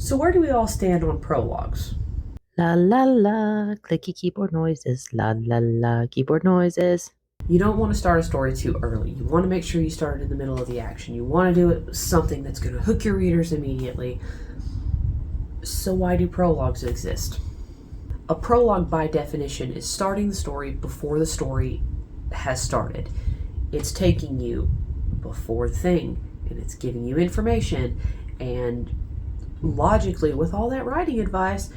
So where do we all stand on prologues? La la la, clicky keyboard noises. La la la, keyboard noises. You don't want to start a story too early. You want to make sure you start in the middle of the action. You want to do it with something that's going to hook your readers immediately. So why do prologues exist? A prologue, by definition, is starting the story before the story has started. It's taking you before the thing, and it's giving you information, and logically, with all that writing advice,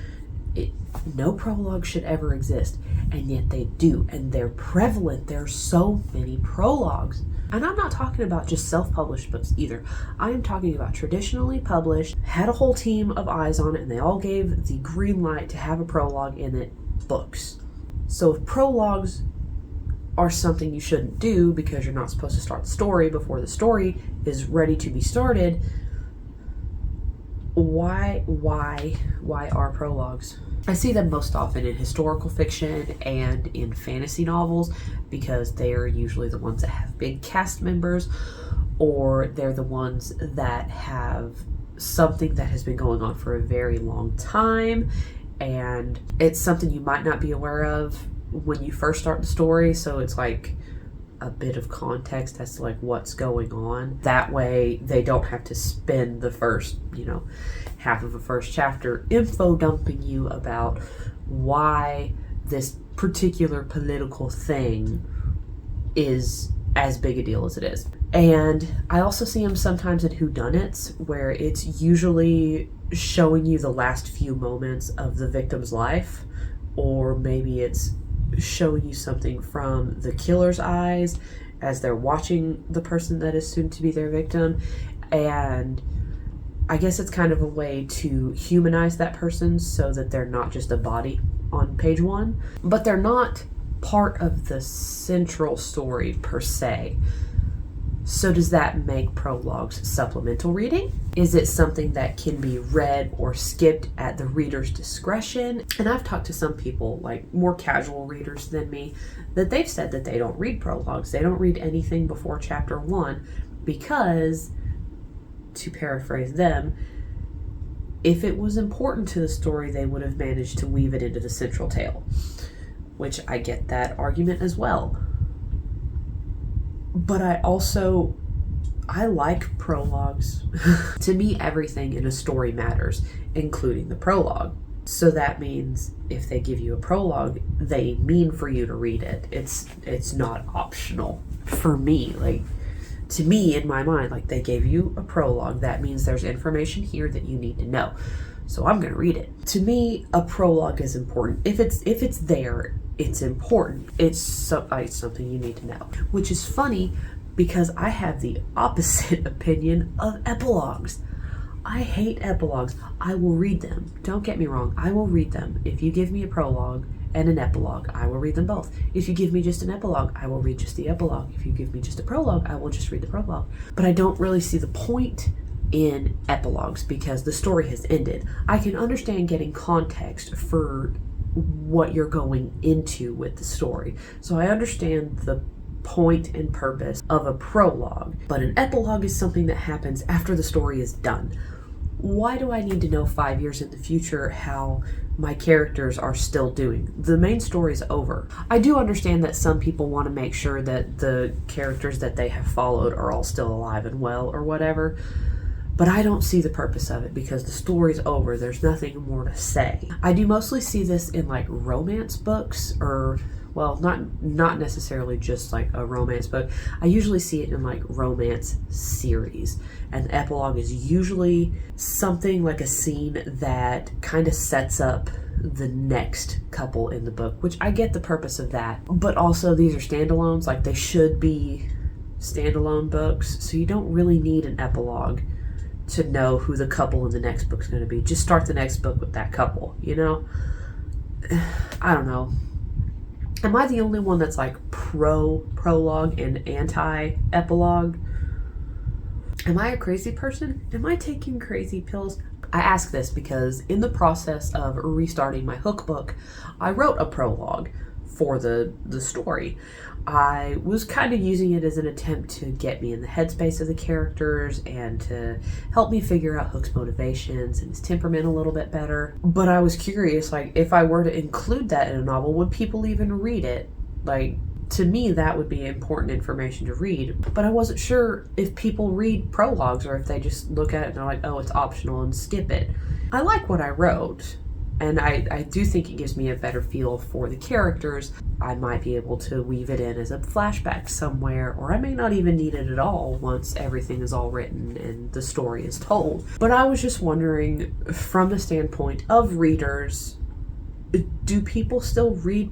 no prologue should ever exist, and yet they do, and they're prevalent. There are so many prologues. And I'm not talking about just self-published books either. I am talking about traditionally published, had a whole team of eyes on it, and they all gave the green light to have a prologue in it, books. So if prologues are something you shouldn't do because you're not supposed to start the story before the story is ready to be started, why are prologues? I see them most often in historical fiction and in fantasy novels because they are usually the ones that have big cast members, or they're the ones that have something that has been going on for a very long time, and it's something you might not be aware of when you first start the story, so it's like a bit of context as to like what's going on. That way they don't have to spend the first, half of the first chapter info dumping you about why this particular political thing is as big a deal as it is. And I also see them sometimes in whodunits, where it's usually showing you the last few moments of the victim's life, or maybe it's showing you something from the killer's eyes as they're watching the person that is soon to be their victim. And I guess it's kind of a way to humanize that person so that they're not just a body on page one, but they're not part of the central story per se. So does that make prologues supplemental reading? Is it something that can be read or skipped at the reader's discretion? And I've talked to some people, like more casual readers than me, that they've said that they don't read prologues. They don't read anything before chapter 1 because, to paraphrase them, if it was important to the story, they would have managed to weave it into the central tale, which I get that argument as well. But I like prologues. To me, everything in a story matters, including the prologue. So that means if they give you a prologue, they mean for you to read it. It's not optional for me. Like, to me, in my mind, like, they gave you a prologue. That means there's information here that you need to know. So I'm going to read it. To me, a prologue is important. If it's there, it's important. It's something you need to know. Which is funny because I have the opposite opinion of epilogues. I hate epilogues. I will read them. Don't get me wrong. I will read them. If you give me a prologue and an epilogue, I will read them both. If you give me just an epilogue, I will read just the epilogue. If you give me just a prologue, I will just read the prologue. But I don't really see the point in epilogues because the story has ended. I can understand getting context for what you're going into with the story. So I understand the point and purpose of a prologue, but an epilogue is something that happens after the story is done. Why do I need to know 5 years in the future how my characters are still doing? The main story is over. I do understand that some people want to make sure that the characters that they have followed are all still alive and well or whatever, but I don't see the purpose of it because the story's over. There's nothing more to say. I do mostly see this in like romance books, or well, not necessarily just like a romance book. I usually see it in like romance series, and the epilogue is usually something like a scene that kind of sets up the next couple in the book, which I get the purpose of that. But also these are standalones, like they should be standalone books, so you don't really need an epilogue to know who the couple in the next book is going to be. Just start the next book with that couple, I don't know. Am I the only one that's like pro-prologue and anti-epilogue? Am I a crazy person? Am I taking crazy pills? I ask this because in the process of restarting my hook book, I wrote a prologue for the story. I was kind of using it as an attempt to get me in the headspace of the characters and to help me figure out Hook's motivations and his temperament a little bit better. But I was curious, like, if I were to include that in a novel, would people even read it? Like, to me, that would be important information to read. But I wasn't sure if people read prologues or if they just look at it and they're like, oh, it's optional and skip it. I like what I wrote. And I do think it gives me a better feel for the characters. I might be able to weave it in as a flashback somewhere, or I may not even need it at all once everything is all written and the story is told. But I was just wondering, from the standpoint of readers, do people still read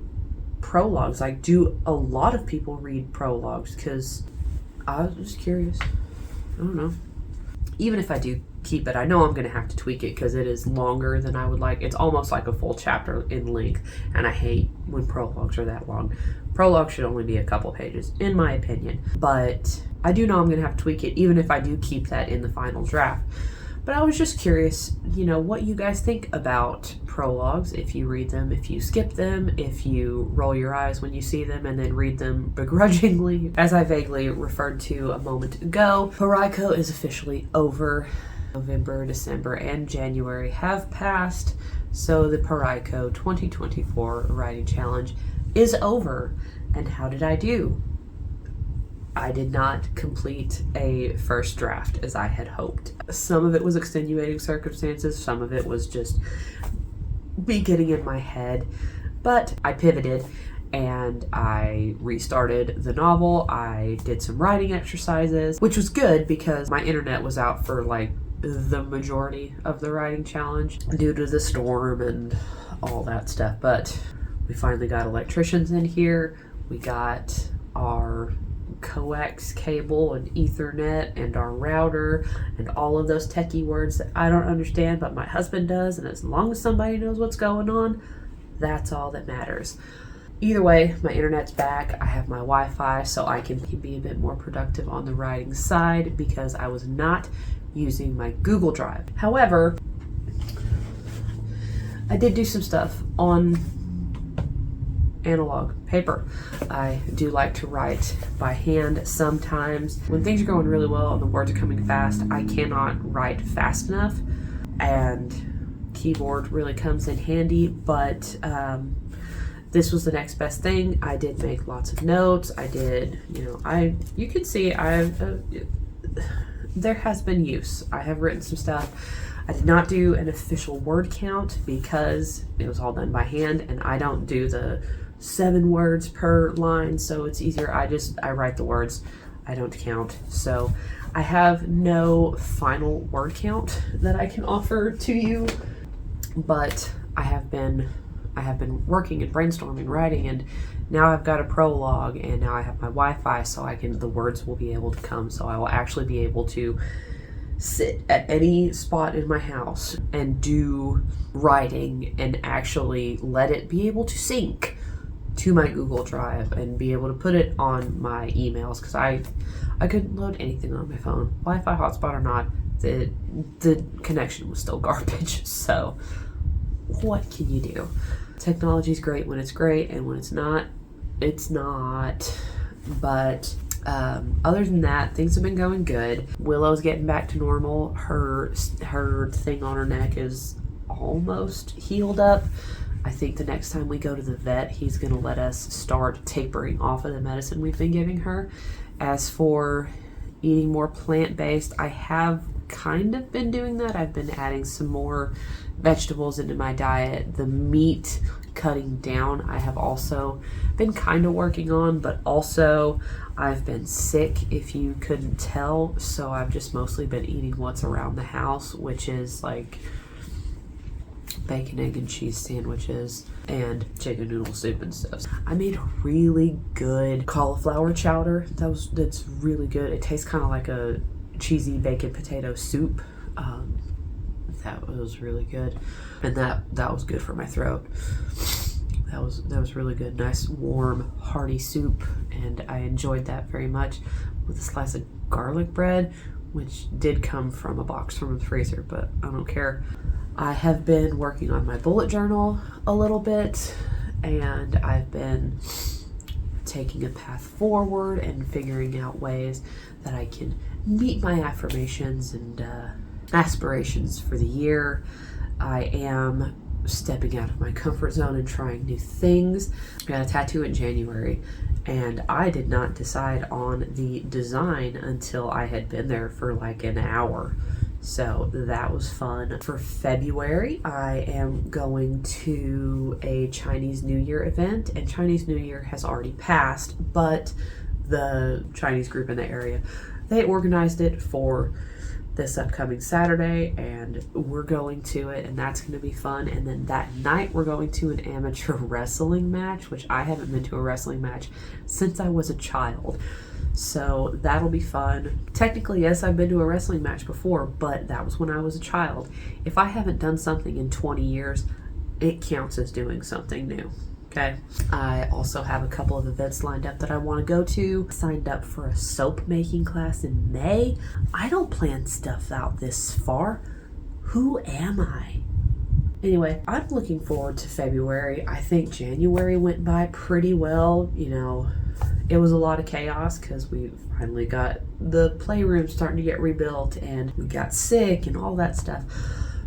prologues? Like, do a lot of people read prologues? Because I was just curious. I don't know. Even if I do keep it, I know I'm going to have to tweak it because it is longer than I would like. It's almost like a full chapter in length, and I hate when prologues are that long. Prologue should only be a couple pages, in my opinion. But I do know I'm going to have to tweak it, even if I do keep that in the final draft. But I was just curious, what you guys think about prologues, if you read them, if you skip them, if you roll your eyes when you see them and then read them begrudgingly. As I vaguely referred to a moment ago, Paraiko is officially over. November, December, and January have passed, so the Paraiko 2024 writing challenge is over. And how did I do? I did not complete a first draft as I had hoped. Some of it was extenuating circumstances, some of it was just me getting in my head, but I pivoted and I restarted the novel. I did some writing exercises, which was good because my internet was out for like the majority of the writing challenge due to the storm and all that stuff. But we finally got electricians in here. We got our coax cable and Ethernet and our router and all of those techie words that I don't understand, but my husband does. And as long as somebody knows what's going on, that's all that matters. Either way, my internet's back. I have my Wi-Fi, so I can be a bit more productive on the writing side because I was not using my Google Drive. However, I did do some stuff on analog paper. I do like to write by hand sometimes. When things are going really well and the words are coming fast, I cannot write fast enough, and keyboard really comes in handy, but this was the next best thing. I did make lots of notes. I did, you can see there has been use. I have written some stuff. I did not do an official word count because it was all done by hand, and I don't do the 7 words per line, so it's easier. I write the words. I don't count. So I have no final word count that I can offer to you, but I have been working and brainstorming, writing, and now I've got a prologue, and now I have my Wi-Fi, so the words will be able to come, so I will actually be able to sit at any spot in my house and do writing and actually let it be able to sync to my Google Drive and be able to put it on my emails, because I couldn't load anything on my phone. Wi-Fi hotspot or not, the connection was still garbage, so what can you do? Technology's great when it's great, and when it's not, it's not. But other than that, things have been going good. Willow's getting back to normal. Her thing on her neck is almost healed up. I think the next time we go to the vet, he's going to let us start tapering off of the medicine we've been giving her. As for eating more plant-based, I have kind of been doing that. I've been adding some more vegetables into my diet. The meat cutting down I have also been kind of working on, but also I've been sick, if you couldn't tell, so I've just mostly been eating what's around the house, which is like bacon, egg, and cheese sandwiches and chicken noodle soup and stuff. I made a really good cauliflower chowder. That's really good. It tastes kind of like a cheesy bacon potato soup. That was really good, and that was good for my throat. That was really good. Nice, warm, hearty soup, and I enjoyed that very much with a slice of garlic bread, which did come from a box from the freezer, but I don't care. I have been working on my bullet journal a little bit, and I've been taking a path forward and figuring out ways that I can meet my affirmations and aspirations for the year. I am stepping out of my comfort zone and trying new things. I got a tattoo in January, and I did not decide on the design until I had been there for like an hour. So that was fun. For February, I am going to a Chinese New Year event, and Chinese New Year has already passed, but the Chinese group in the area, they organized it for this upcoming Saturday, and we're going to it, and that's going to be fun. And then that night we're going to an amateur wrestling match, which I haven't been to a wrestling match since I was a child. So that'll be fun. Technically, yes, I've been to a wrestling match before, but that was when I was a child. If I haven't done something in 20 years, it counts as doing something new. Okay. I also have a couple of events lined up that I want to go to. I signed up for a soap making class in May. I don't plan stuff out this far. Who am I? Anyway, I'm looking forward to February. I think January went by pretty well. You know, it was a lot of chaos because we finally got the playroom starting to get rebuilt and we got sick and all that stuff.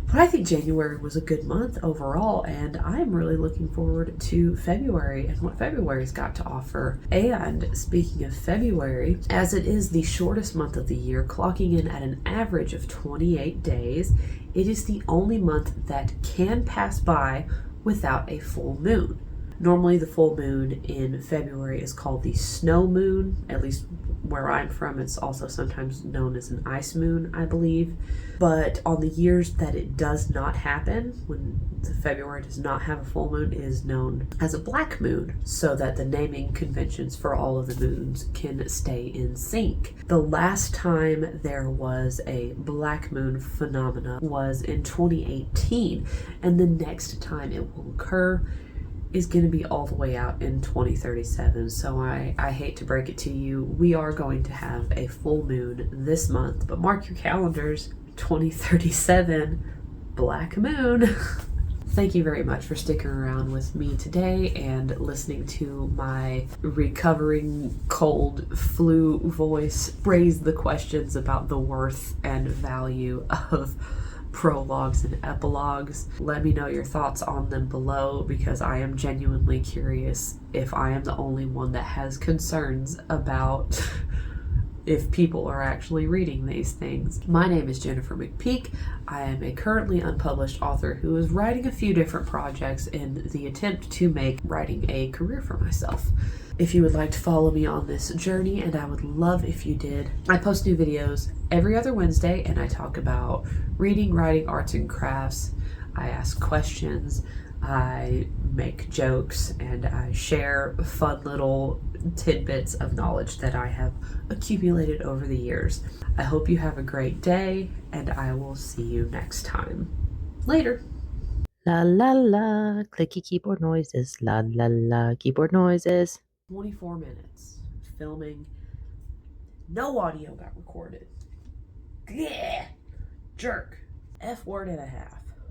But I think January was a good month overall, and I'm really looking forward to February and what February's got to offer. And speaking of February, as it is the shortest month of the year, clocking in at an average of 28 days, it is the only month that can pass by without a full moon. Normally the full moon in February is called the snow moon. At least where I'm from, it's also sometimes known as an ice moon, I believe. But on the years that it does not happen, when the February does not have a full moon, it is known as a black moon, so that the naming conventions for all of the moons can stay in sync. The last time there was a black moon phenomena was in 2018, and the next time it will occur is going to be all the way out in 2037. So I hate to break it to you, we are going to have a full moon this month, but mark your calendars, 2037 black moon. Thank you very much for sticking around with me today and listening to my recovering cold flu voice raise the questions about the worth and value of prologues and epilogues. Let me know your thoughts on them below, because I am genuinely curious if I am the only one that has concerns about if people are actually reading these things. My name is Jennifer McPeek. I am a currently unpublished author who is writing a few different projects in the attempt to make writing a career for myself. If you would like to follow me on this journey, and I would love if you did, I post new videos every other Wednesday, and I talk about reading, writing, arts, and crafts. I ask questions, I make jokes, and I share fun little tidbits of knowledge that I have accumulated over the years. I hope you have a great day, and I will see you next time. Later. La la la, clicky keyboard noises. La la la, keyboard noises. 24 minutes filming. No audio got recorded. Yeah. Jerk. F word and a half.